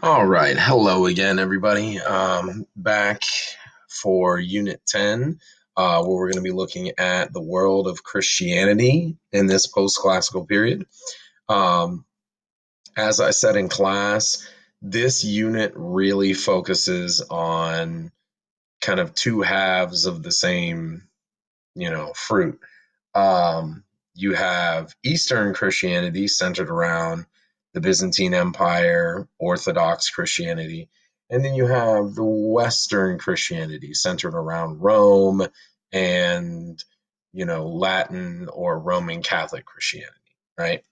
All right. Hello again, everybody. Back for Unit 10, where we're going to be looking at the world of Christianity in this post-classical period. Um, as I said in class, this unit really focuses on kind of two halves of the same, fruit. Um, you have Eastern Christianity centered around the Byzantine Empire, Orthodox Christianity, and then you have the Western Christianity centered around Rome and, Latin or Roman Catholic Christianity, right?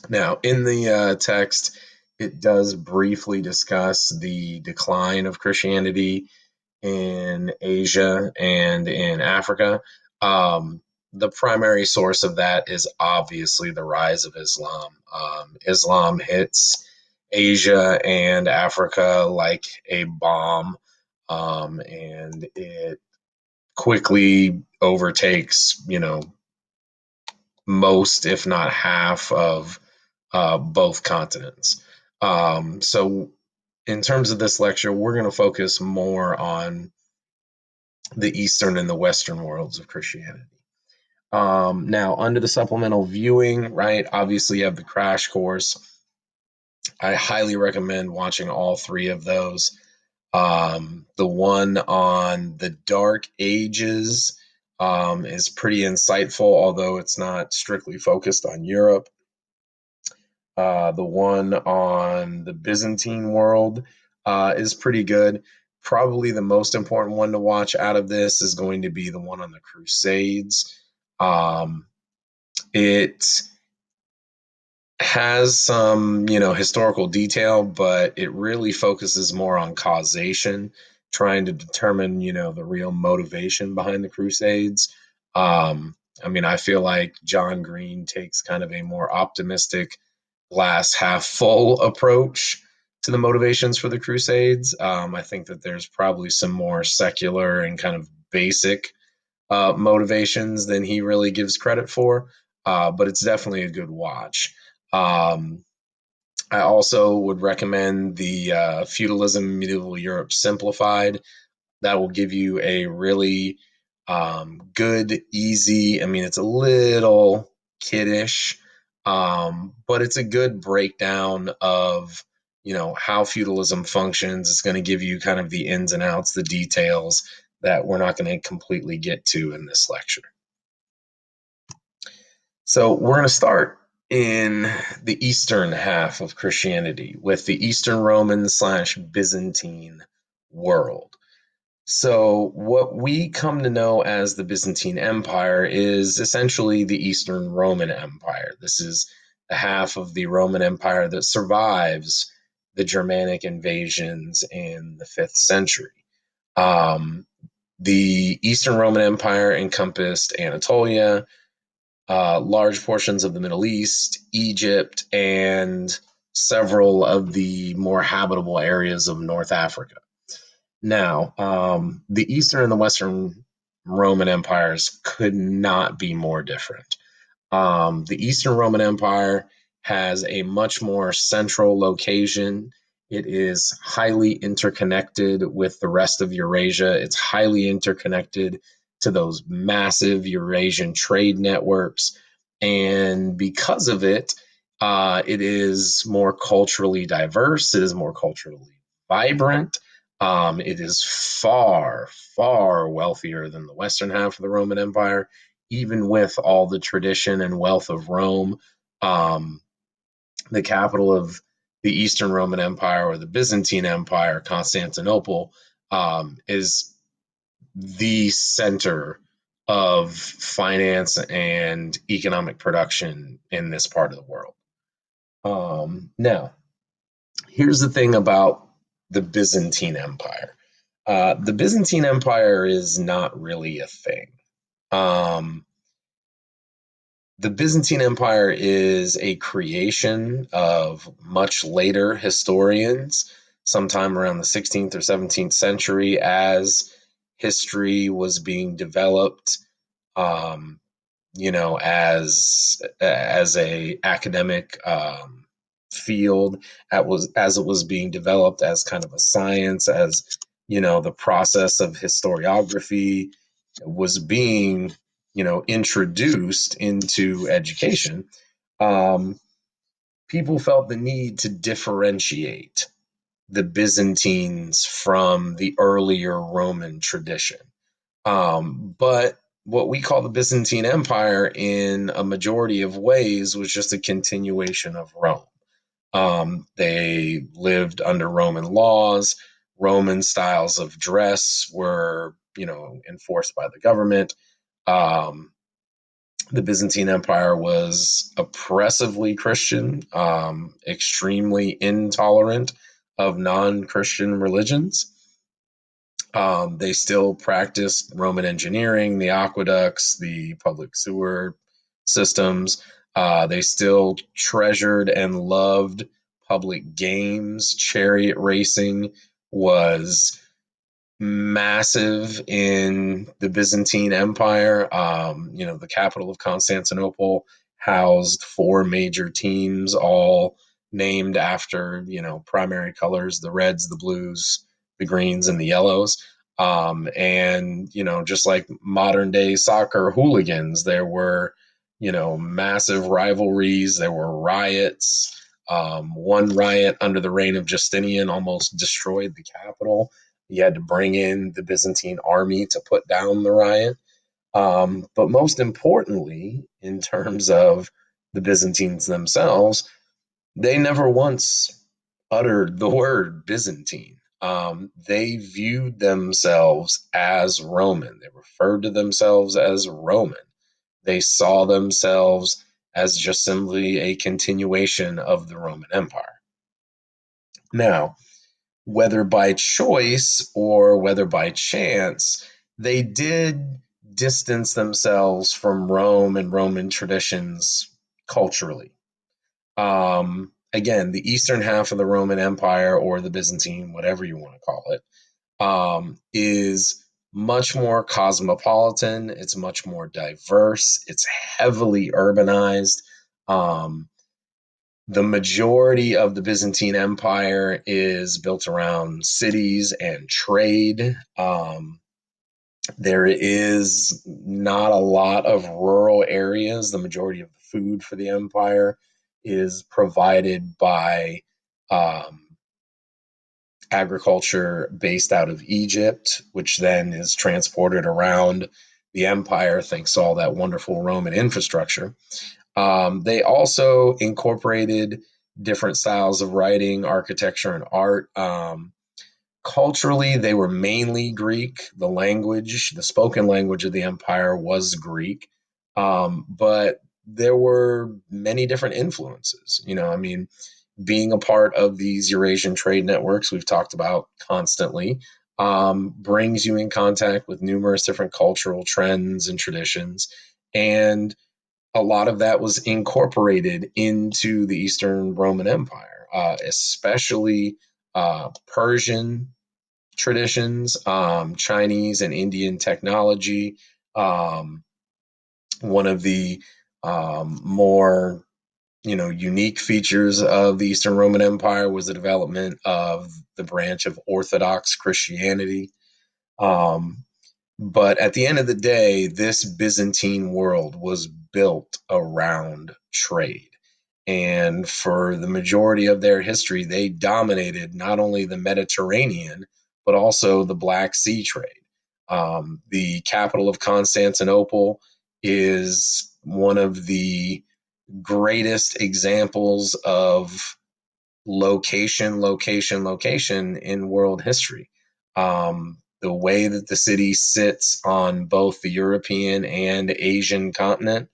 Now, in the text, it does briefly discuss the decline of Christianity in Asia and in Africa. The primary source of that is obviously the rise of Islam. Islam hits Asia and Africa like a bomb, and it quickly overtakes, most, if not half, of both continents. So, in terms of this lecture, we're going to focus more on the Eastern and the Western worlds of Christianity. Now, under the supplemental viewing, right, obviously you have the crash course. I highly recommend watching all three of those. The one on the Dark Ages is pretty insightful, although it's not strictly focused on Europe. The one on the Byzantine world is pretty good. Probably the most important one to watch out of this is going to be the one on the Crusades. Um, it has some, historical detail, but it really focuses more on causation, trying to determine, the real motivation behind the Crusades. I feel like John Green takes kind of a more optimistic, glass half full approach to the motivations for the Crusades. I think that there's probably some more secular and kind of basic motivations than he really gives credit for, but it's definitely a good watch. Um, I also would recommend the Feudalism in Medieval Europe Simplified. That will give you a really good, easy, it's a little kiddish, but it's a good breakdown of, how feudalism functions. It's going to give you kind of the ins and outs, the details that we're not going to completely get to in this lecture. So we're going to start in the eastern half of Christianity with the Eastern Roman slash Byzantine world. So what we come to know as the Byzantine Empire is essentially the Eastern Roman Empire. This is the half of the Roman Empire that survives the Germanic invasions in the 5th century. Um, the Eastern Roman Empire encompassed Anatolia, large portions of the Middle East, Egypt, and several of the more habitable areas of North Africa. Now, the Eastern and the Western Roman empires could not be more different. The Eastern Roman Empire has a much more central location. It is highly interconnected with the rest of Eurasia. It's highly interconnected to those massive Eurasian trade networks. And because of it, it is more culturally diverse, it is more culturally vibrant. It is far, far wealthier than the western half of the Roman Empire, even with all the tradition and wealth of Rome. Um, the capital of the Eastern Roman Empire or the Byzantine Empire, Constantinople, is the center of finance and economic production in this part of the world. Now, here's the thing about the Byzantine Empire. The Byzantine Empire is not really a thing. Um, the Byzantine Empire is a creation of much later historians, sometime around the 16th or 17th century, as history was being developed, as a academic field as it was being developed as kind of a science, as the process of historiography was being introduced into education. um, People felt the need to differentiate the Byzantines from the earlier Roman tradition. But what we call the Byzantine Empire, in a majority of ways, was just a continuation of Rome. They lived under Roman laws. Roman styles of dress were, enforced by the government. Um, the Byzantine Empire was oppressively Christian, extremely intolerant of non Christian religions. They still practiced Roman engineering, the aqueducts, the public sewer systems. They still treasured and loved public games. Chariot racing was massive in the Byzantine Empire. The capital of Constantinople housed four major teams, all named after, primary colors: the reds, the blues, the greens, and the yellows. And, just like modern day soccer hooligans, there were, massive rivalries, there were riots. One riot under the reign of Justinian almost destroyed the capital. You had to bring in the Byzantine army to put down the riot. But most importantly, in terms of the Byzantines themselves, they never once uttered the word Byzantine. They viewed themselves as Roman. They referred to themselves as Roman. They saw themselves as just simply a continuation of the Roman Empire. Now, whether by choice or whether by chance, they did distance themselves from Rome and Roman traditions culturally. Again, the eastern half of the Roman Empire, or the Byzantine, whatever you want to call it, is much more cosmopolitan. It's much more diverse. It's heavily urbanized. Um, the majority of the Byzantine Empire is built around cities and trade. There is not a lot of rural areas. The majority of the food for the empire is provided by um, agriculture based out of Egypt, which then is transported around the empire thanks to all that wonderful Roman infrastructure. They also incorporated different styles of writing, architecture, and art. Culturally, they were mainly Greek. The language, the spoken language of the empire was Greek. But there were many different influences. I mean, being a part of these Eurasian trade networks we've talked about constantly brings you in contact with numerous different cultural trends and traditions. And a lot of that was incorporated into the Eastern Roman Empire, especially Persian traditions, Chinese and Indian technology. Um, One of the more unique features of the Eastern Roman Empire was the development of the branch of Orthodox Christianity. Um, but at the end of the day, this Byzantine world was built around trade. And for the majority of their history, they dominated not only the Mediterranean, but also the Black Sea trade. The capital of Constantinople is one of the greatest examples of location in world history. The way that the city sits on both the European and Asian continent,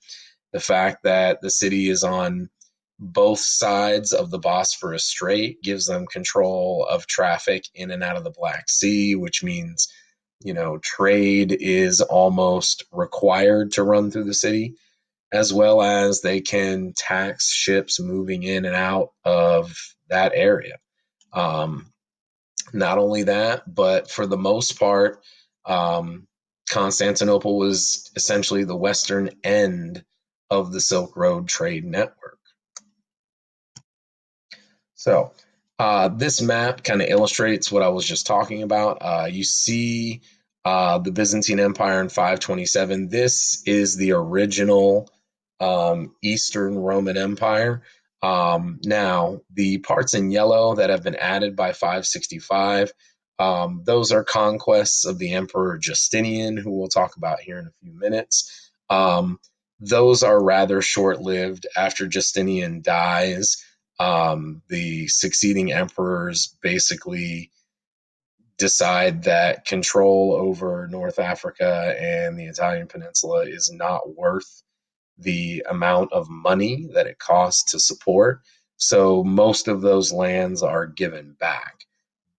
the fact that the city is on both sides of the Bosphorus Strait gives them control of traffic in and out of the Black Sea, which means, trade is almost required to run through the city, as well as they can tax ships moving in and out of that area. Um, Not only that, but for the most part, um, Constantinople was essentially the western end of the Silk Road trade network. So, this map kind of illustrates what I was just talking about. You see the Byzantine Empire in 527. This is the original Eastern Roman Empire. Now, the parts in yellow that have been added by 565, those are conquests of the Emperor Justinian, who we'll talk about here in a few minutes. Those are rather short lived. After Justinian dies, the succeeding emperors basically decide that control over North Africa and the Italian peninsula is not worth the amount of money that it costs to support. So most of those lands are given back.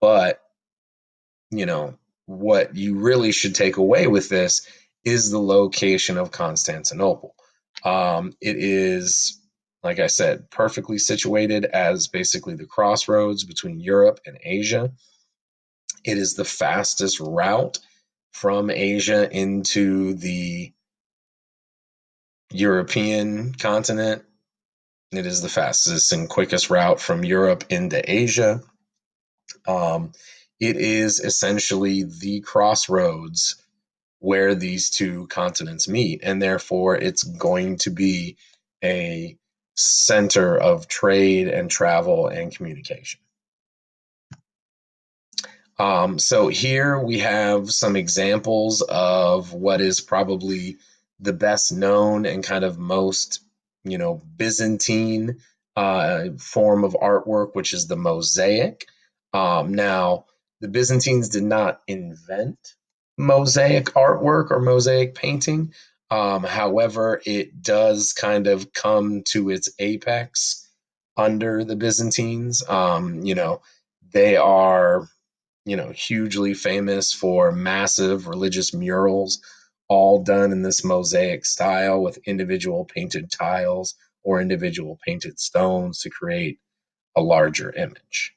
But, you know, what you really should take away with this is the location of Constantinople. It is, like I said, perfectly situated as basically the crossroads between Europe and Asia. It is the fastest route from Asia into the European continent. It is the fastest and quickest route from Europe into Asia. Um, it is essentially the crossroads where these two continents meet, and therefore it's going to be a center of trade and travel and communication. So here we have some examples of what is probably the best known and kind of most, Byzantine form of artwork, which is the mosaic. Now, the Byzantines did not invent mosaic artwork or mosaic painting. However, it does kind of come to its apex under the Byzantines. They are hugely famous for massive religious murals, all done in this mosaic style with individual painted tiles or individual painted stones to create a larger image.